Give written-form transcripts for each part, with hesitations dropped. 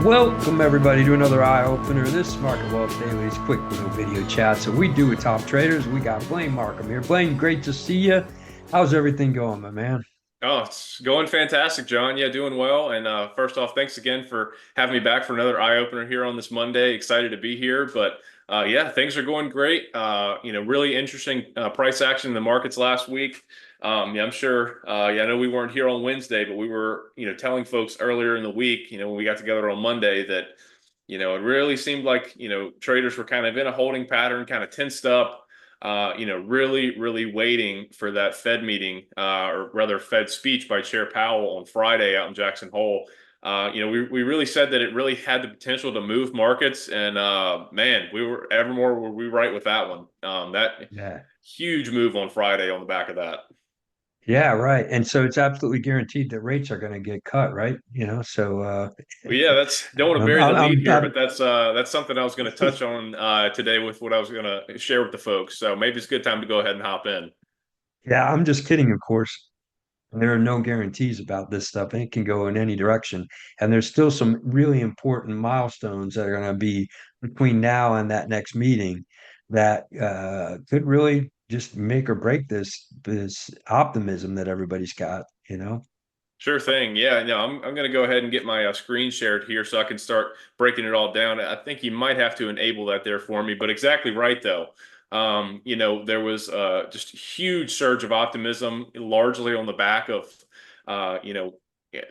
Welcome everybody to another eye opener. This is Market Wealth Daily's quick little video chat. So we do with top traders. We got Blane Markham here. Blane, great to see you. How's everything going, my man? Oh, it's going fantastic, John. Yeah, doing well. And first off, thanks again for having me back for another eye opener here on this Monday. Excited to be here. But yeah, things are going great. Really interesting price action in the markets last week. Yeah, I'm sure. Yeah, I know we weren't here on Wednesday, but we were, telling folks earlier in the week, when we got together on Monday that, it really seemed like, traders were kind of in a holding pattern, kind of tensed up. Really, really waiting for that Fed meeting, or rather Fed speech by Chair Powell on Friday out in Jackson Hole. We really said that it really had the potential to move markets, and man, were we right with that one. That Yeah. huge move on Friday on the back of that. Yeah, right. And so it's absolutely guaranteed that rates are going to get cut, right? Well, yeah, that's don't want to I'm, bury the I'm, lead I'm, here, but that's something I was going to touch on today with what I was going to share with the folks. So maybe it's a good time to go ahead and hop in. yeah, I'm just kidding, of course. There are no guarantees about this stuff. It can go in any direction. And there's still some really important milestones that are going to be between now and that next meeting that could really just make or break this optimism that everybody's got, you know? Sure thing. Yeah, no, I'm going to go ahead and get my screen shared here so I can start breaking it all down. I think you might have to enable that there for me, but exactly right though. There was just a huge surge of optimism, largely on the back of,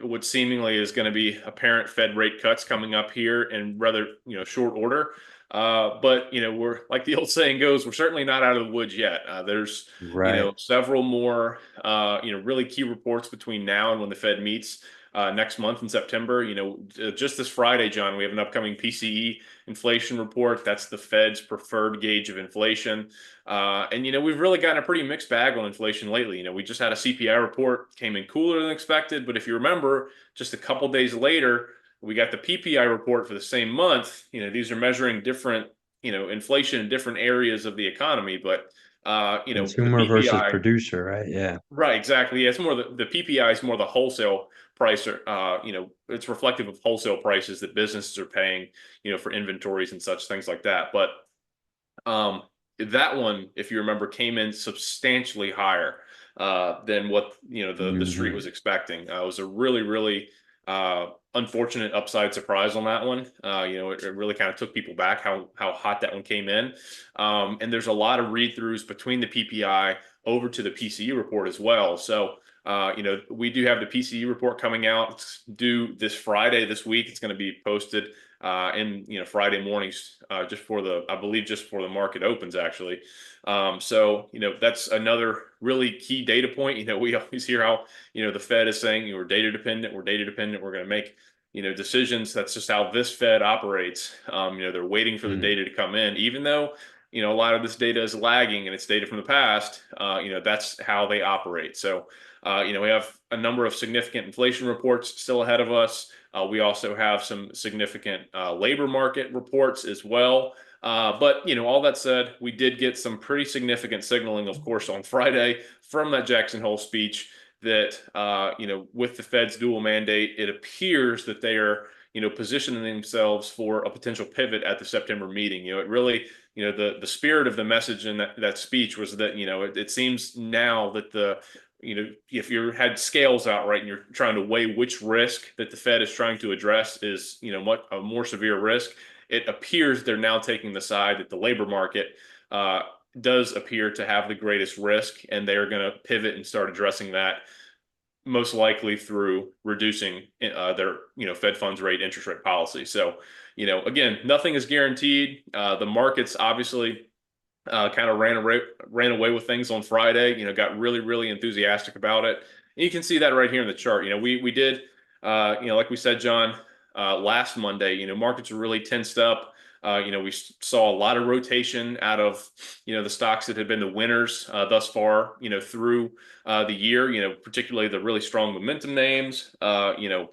what seemingly is going to be apparent Fed rate cuts coming up here in rather, short order. But we're like the old saying goes, we're certainly not out of the woods yet. There's Right. several more, really key reports between now and when the Fed meets next month in September. Just this Friday, John, we have an upcoming PCE inflation report. That's the Fed's preferred gauge of inflation. And we've really gotten a pretty mixed bag on inflation lately. We just had a CPI report, came in cooler than expected. But if you remember, just a couple days later, we got the PPI report for the same month. These are measuring different, inflation in different areas of the economy. But the Consumer versus PPI, producer, right? Yeah. right, exactly. Yeah, it's more the PPI is more the wholesale price, or it's reflective of wholesale prices that businesses are paying, for inventories and such things like that. But that one, if you remember, came in substantially higher than what the street Mhm. was expecting. It was a really, really unfortunate upside surprise on that one. It really kind of took people back how hot that one came in. And there's a lot of read-throughs between the PPI over to the PCE report as well. So we do have the PCE report coming out. It's due this Friday this week. It's going to be posted in Friday mornings, I believe just before the market opens actually. That's another really key data point. We always hear how the Fed is saying we're data dependent, we're going to make decisions. That's just how this Fed operates. They're waiting for the Mhm. data to come in, even though a lot of this data is lagging and it's data from the past. That's how they operate. So we have a number of significant inflation reports still ahead of us. We also have some significant labor market reports as well. But all that said, we did get some pretty significant signaling, of course, on Friday from that Jackson Hole speech that with the Fed's dual mandate, it appears that they are positioning themselves for a potential pivot at the September meeting. It really, the spirit of the message in that speech was that it seems now that if you had scales out right and you're trying to weigh which risk that the Fed is trying to address is, what a more severe risk, it appears they're now taking the side that the labor market does appear to have the greatest risk, and they're going to pivot and start addressing that most likely through reducing their, Fed funds rate, interest rate policy. So, again, nothing is guaranteed. The markets obviously kind of ran away with things on Friday. Got really, really enthusiastic about it. And you can see that right here in the chart. We did, like we said, John, last Monday. Markets were really tensed up. We saw a lot of rotation out of the stocks that had been the winners thus far. Through the year. Particularly the really strong momentum names. The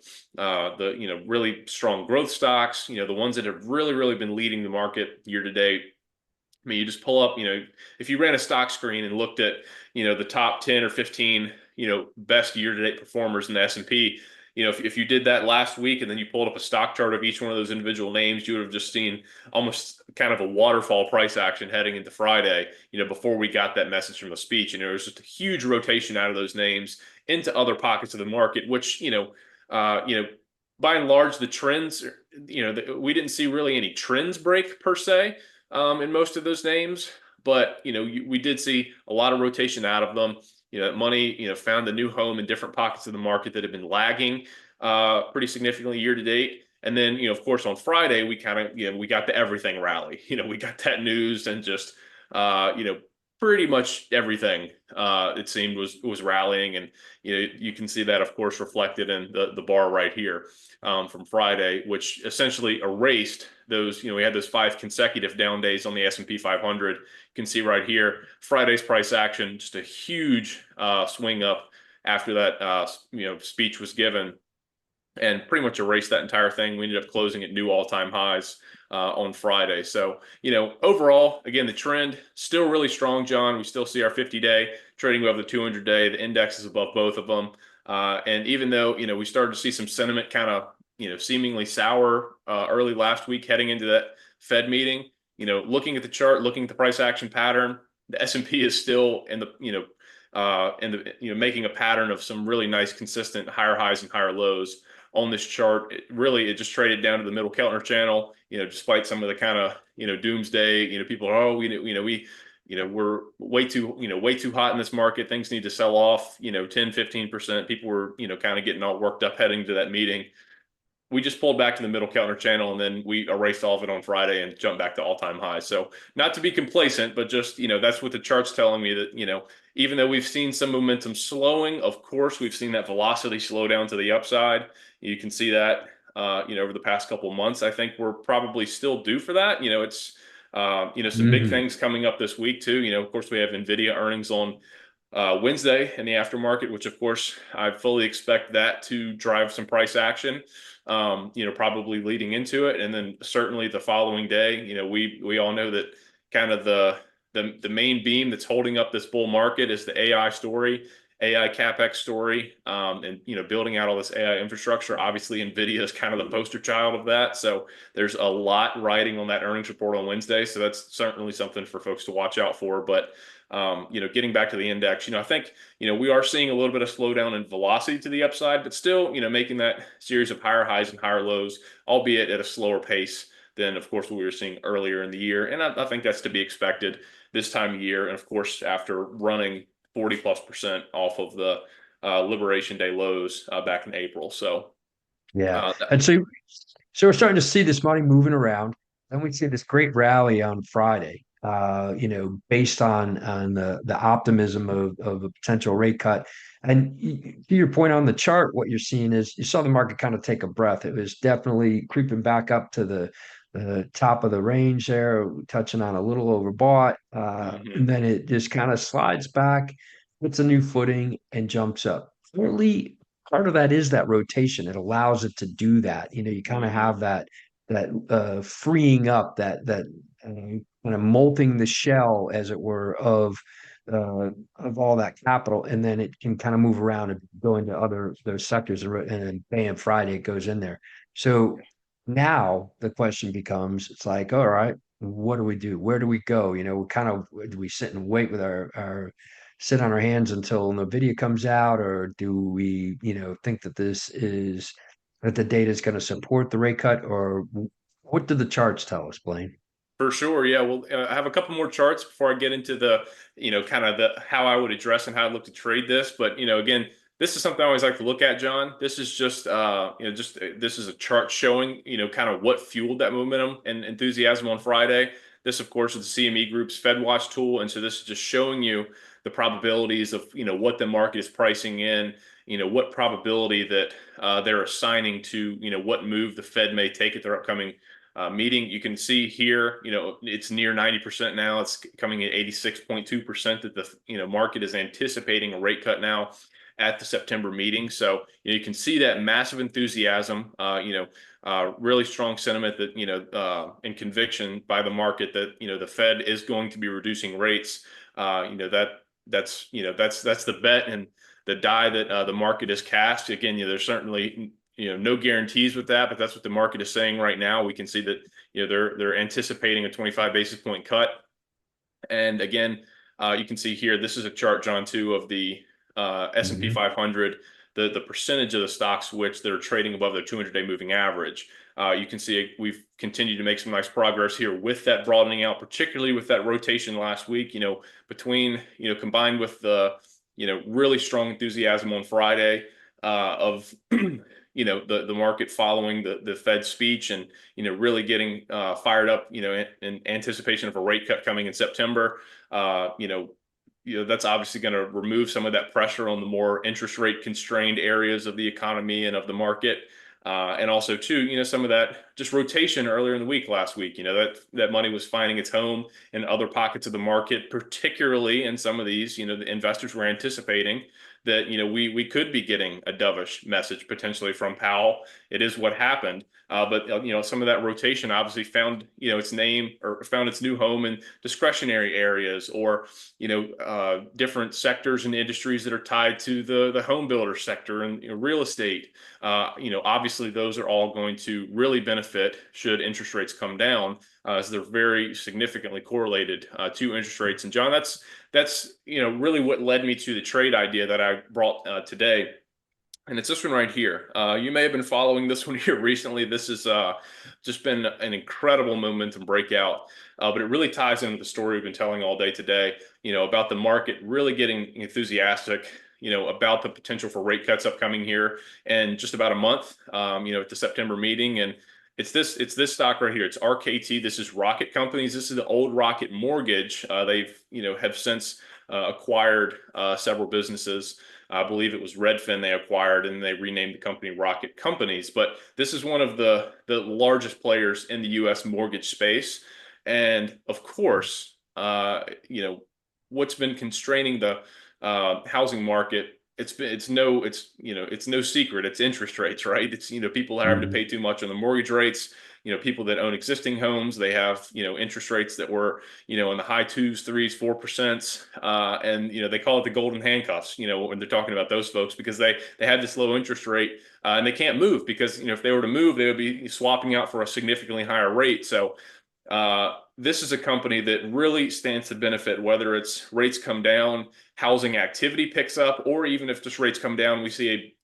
really strong growth stocks. The ones that have really, really been leading the market year to date. I mean, you just pull up, if you ran a stock screen and looked at, the top 10 or 15, best year-to-date performers in the S&P, if you did that last week and then you pulled up a stock chart of each one of those individual names, you would have just seen almost kind of a waterfall price action heading into Friday, before we got that message from the speech. And there was just a huge rotation out of those names into other pockets of the market, which, by and large, the trends, we didn't see really any trends break per se in most of those names, but we did see a lot of rotation out of them. That money found a new home in different pockets of the market that have been lagging pretty significantly year to date. And then of course on Friday we kind of we got the everything rally. We got that news and just pretty much everything it seemed was rallying, and you can see that of course reflected in the bar right here from Friday, which essentially erased those. We had those 5 consecutive down days on the S&P 500. You can see right here Friday's price action, just a huge swing up after that speech was given, and pretty much erased that entire thing. We ended up closing at new all-time highs on Friday. So, overall, again, the trend still really strong, John. We still see our 50-day trading above the 200-day. The index is above both of them. And even though, we started to see some sentiment kind of, seemingly sour early last week heading into that Fed meeting, looking at the chart, looking at the price action pattern, the S&P is still in the, making a pattern of some really nice, consistent higher highs and higher lows on this chart. It just traded down to the middle Keltner channel, despite some of the kind of, doomsday, people are, we're way too hot in this market. Things need to sell off, 10-15%. People were, kind of getting all worked up heading to that meeting. We just pulled back to the middle Keltner channel, and then we erased all of it on Friday and jumped back to all-time highs. So not to be complacent, but just, that's what the chart's telling me, that, even though we've seen some momentum slowing, of course, we've seen that velocity slow down to the upside. You can see that, over the past couple of months. I think we're probably still due for that. It's, some big things coming up this week too. Of course, we have NVIDIA earnings on Wednesday in the aftermarket, which of course I fully expect that to drive some price action, probably leading into it. And then certainly the following day, we all know that kind of the main beam that's holding up this bull market is the AI story, AI CapEx story, and building out all this AI infrastructure. Obviously, NVIDIA is kind of the poster child of that. So there's a lot riding on that earnings report on Wednesday. So that's certainly something for folks to watch out for. But getting back to the index, I think we are seeing a little bit of slowdown in velocity to the upside, but still making that series of higher highs and higher lows, albeit at a slower pace than, of course, what we were seeing earlier in the year. And I think that's to be expected this time of year. And of course, after running 40+% off of the Liberation Day lows back in April. So, Yeah. And so we're starting to see this money moving around. Then we see this great rally on Friday, based on the optimism of a potential rate cut. And to your point on the chart, what you're seeing is you saw the market kind of take a breath. It was definitely creeping back up to the top of the range there, touching on a little overbought. And then it just kind of slides back, gets a new footing, and jumps up. Clearly, part of that is that rotation. It allows it to do that. You kind of have that freeing up, that kind of molting the shell, as it were, of all that capital, and then it can kind of move around and go into other those sectors, and then bam, Friday it goes in there. So now the question becomes, it's like, all right, what do we do? Where do we go? We kind of, do we sit and wait with our sit on our hands until NVIDIA comes out, or do we, think that the data is going to support the rate cut, or what do the charts tell us, Blaine? For sure, yeah. Well, I have a couple more charts before I get into the, kind of the how I would address and how I look to trade this. But again, this is something I always like to look at, John. This is just, this is a chart showing, kind of what fueled that momentum and enthusiasm on Friday. This, of course, is the CME Group's Fed Watch tool, and so this is just showing you the probabilities of, what the market is pricing in, what probability that they're assigning to, what move the Fed may take at their upcoming meeting. You can see here, it's near 90% now. It's coming at 86.2% that the market is anticipating a rate cut now at the September meeting. So you can see that massive enthusiasm, really strong sentiment that and conviction by the market that the Fed is going to be reducing rates. That's the bet, and the die that the market has cast. Again, there's certainly no guarantees with that, but that's what the market is saying right now. We can see that they're anticipating a 25 basis point cut. And again, you can see here, this is a chart, John, too, of the S&P 500, the percentage of the stocks which they're trading above their 200-day moving average. You can see we've continued to make some nice progress here with that broadening out, particularly with that rotation last week, between, combined with the, really strong enthusiasm on Friday of the market following the Fed speech, and really getting fired up in anticipation of a rate cut coming in September. That's obviously going to remove some of that pressure on the more interest rate constrained areas of the economy and of the market. And also too, some of that just rotation earlier in the week, last week, that money was finding its home in other pockets of the market, particularly in some of these, the investors were anticipating that, we could be getting a dovish message potentially from Powell. It is what happened. But some of that rotation obviously found, its name, or found its new home in discretionary areas, or, different sectors and industries that are tied to the home builder sector and real estate. Obviously those are all going to really benefit should interest rates come down, as they're very significantly correlated to interest rates. And John, that's really what led me to the trade idea that I brought today. And it's this one right here. You may have been following this one here recently. This has just been an incredible momentum breakout, but it really ties into the story we've been telling all day today, about the market really getting enthusiastic, about the potential for rate cuts upcoming here in just about a month, at the September meeting. And it's this stock right here. It's RKT. This is Rocket Companies. This is the old Rocket Mortgage. They've, have since acquired several businesses. I believe it was Redfin they acquired, and they renamed the company Rocket Companies. But this is one of the largest players in the U.S. mortgage space. And of course, what's been constraining the housing market, it's no secret. It's interest rates, right? It's, people having to pay too much on the mortgage rates. People that own existing homes, they have, interest rates that were, in the high 2s, 3s, 4%. And, they call it the golden handcuffs, when they're talking about those folks, because they have this low interest rate, and they can't move because, if they were to move, they would be swapping out for a significantly higher rate. So this is a company that really stands to benefit, whether it's rates come down, housing activity picks up, or even if just rates come down, we see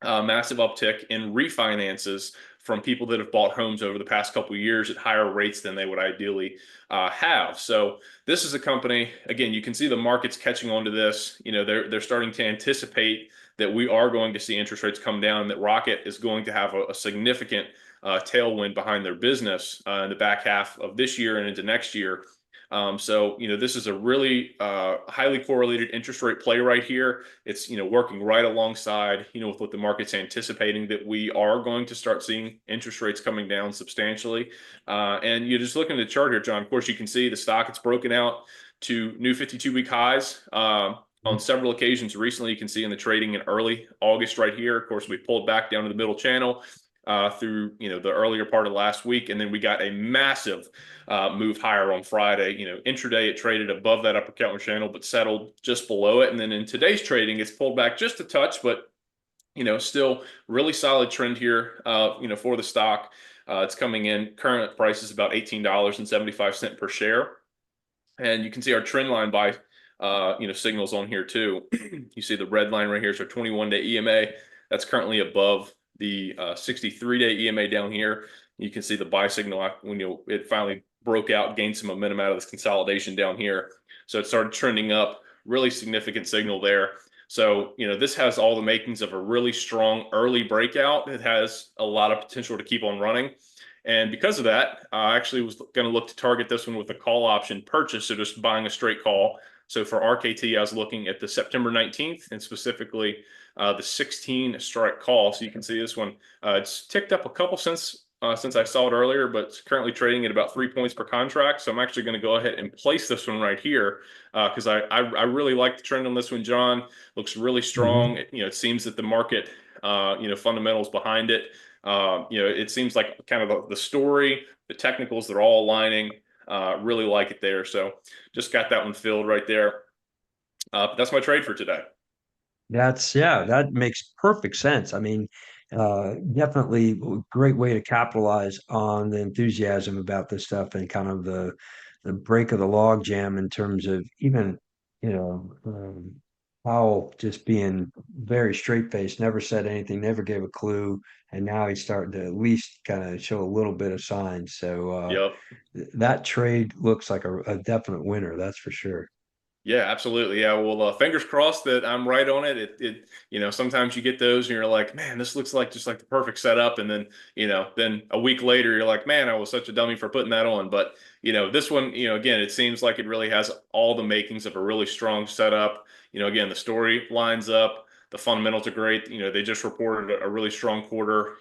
a massive uptick in refinances from people that have bought homes over the past couple of years at higher rates than they would ideally have. So this is a company, again, you can see the market's catching on to this. They're starting to anticipate that we are going to see interest rates come down, that Rocket is going to have a significant tailwind behind their business in the back half of this year and into next year. So, this is a really highly correlated interest rate play right here. It's, working right alongside, with what the market's anticipating, that we are going to start seeing interest rates coming down substantially. And you just look at the chart here, John, of course, you can see the stock, it's broken out to new 52-week highs on several occasions recently. You can see in the trading in early August right here. Of course, we pulled back down to the middle channel through the earlier part of last week, and then we got a massive move higher on Friday. Intraday it traded above that upper Keltner channel, but settled just below it. And then in today's trading, it's pulled back just a touch, but still really solid trend here. For the stock, it's coming in. Current price is about $18.75 per share, and you can see our trend line by signals on here too. You see the red line right here is our 21-day EMA. That's currently above the 63-day EMA down here. You can see the buy signal when it finally broke out, gained some momentum out of this consolidation down here. So it started trending up, really significant signal there. So, this has all the makings of a really strong early breakout. It has a lot of potential to keep on running. And because of that, I actually was going to look to target this one with a call option purchase, so just buying a straight call. So for RKT, I was looking at the September 19th and specifically the 16 strike call. So you can see this one, it's ticked up a couple cents since I saw it earlier, but it's currently trading at about 3 points per contract. So I'm actually going to go ahead and place this one right here because I really like the trend on this one, John. Looks really strong. It seems that the market, fundamentals behind it, it seems like kind of the story, the technicals, they're all aligning. Really like it there. So just got that one filled right there. But that's my trade for today. Yeah, that makes perfect sense. I mean, definitely a great way to capitalize on the enthusiasm about this stuff and kind of the break of the log jam in terms of even, Powell just being very straight faced, never said anything, never gave a clue, and now he's starting to at least kind of show a little bit of signs. So Yep. that trade looks like a definite winner, that's for sure. Yeah, absolutely. Yeah. Well, fingers crossed that I'm right on it. Sometimes you get those and you're like, man, this looks like just like the perfect setup. And then, then a week later, you're like, man, I was such a dummy for putting that on. But, this one, again, it seems like it really has all the makings of a really strong setup. Again, the story lines up, the fundamentals are great. They just reported a really strong quarter,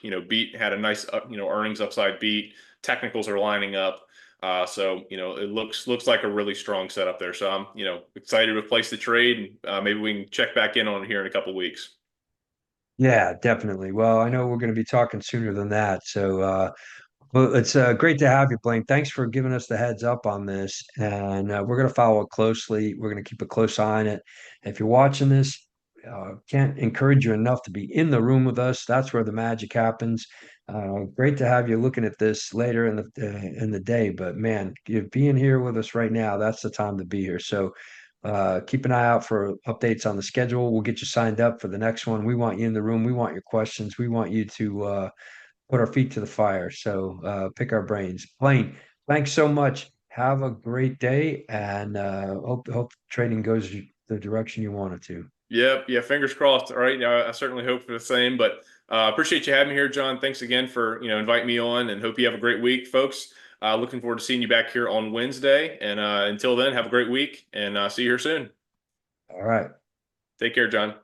had a nice, earnings upside beat. Technicals are lining up. So it looks like a really strong setup there. So I'm excited to place the trade, and maybe we can check back in on it here in a couple weeks. Yeah, definitely. Well, I know we're going to be talking sooner than that. So, well, it's great to have you, Blaine. Thanks for giving us the heads up on this. And we're going to follow it closely. We're going to keep a close eye on it. If you're watching this, can't encourage you enough to be in the room with us. That's where the magic happens. Great to have you looking at this later in the day. But man, you being here with us right now, that's the time to be here. So keep an eye out for updates on the schedule. We'll get you signed up for the next one. We want you in the room. We want your questions. We want you to put our feet to the fire. So pick our brains. Blaine, thanks so much. Have a great day, and hope trading goes the direction you want it to. Yep, yeah, fingers crossed. All right, I certainly hope for the same. But appreciate you having me here, John. Thanks again for inviting me on, and hope you have a great week, folks. Looking forward to seeing you back here on Wednesday. And until then, have a great week, and see you here soon. All right. Take care, John.